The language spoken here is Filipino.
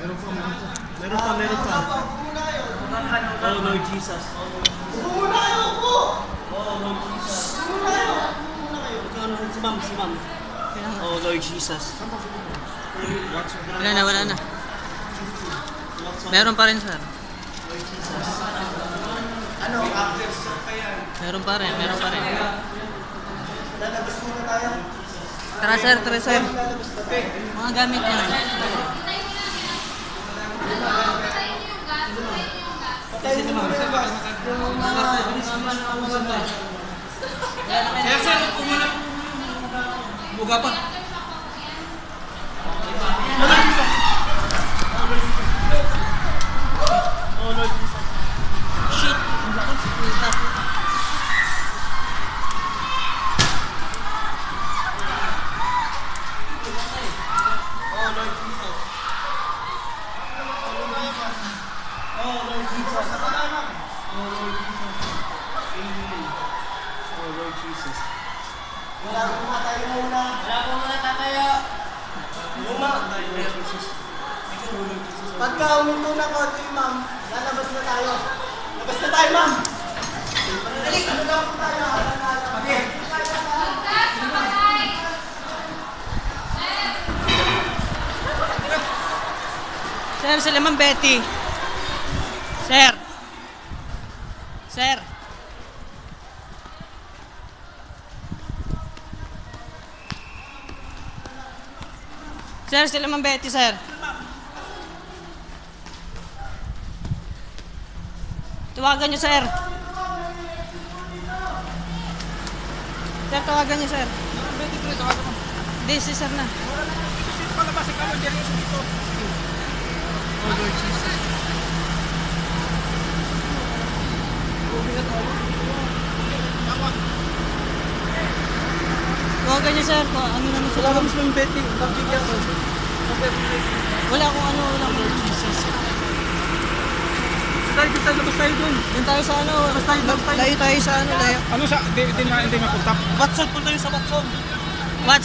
Meron pa. Oh, Lord Jesus. Umuna kayo po! Oh, Lord Jesus. Si ma'am. Oh, Lord Jesus. Wala na. Meron pa rin, sir. Ano? Meron pa rin. Lalabas muna tayo. Tara, sir. Mga gamit niya. Patayin mo muna yung gas. Sir, kumuna. Buga pa. Oh, Lord Jesus. Shit! Oh, Lord Jesus. Oh, Lord Jesus. Oh, Lord Jesus. Amen. Oh, Lord Jesus. Wala po muna tayo muna. Luma. Lord Jesus. Oh, Lord Jesus. Pagka uminto na konti, ma'am, lalabas na tayo. Labas na tayo, ma'am. Dali, ano lang po tayo? Okay. Sir, sila Ma'am Betty. Sir. Sir, sila Ma'am Betty, sir. Tawagan niyo, sir. Sir, tawagan niyo, sir. Hindi, si sir na. Oh, Lord Jesus. Tawagan niyo, sir. Ano naman sila? Wala mismo yung betting. Pag-bigyan ko. Wala akong Lord Jesus. Tayo, labas tayo dun. Doon tayo sa ano. Layo tayo sa ano. Ano sa, hindi mapunta. Watson, punta yun sa Watson. What?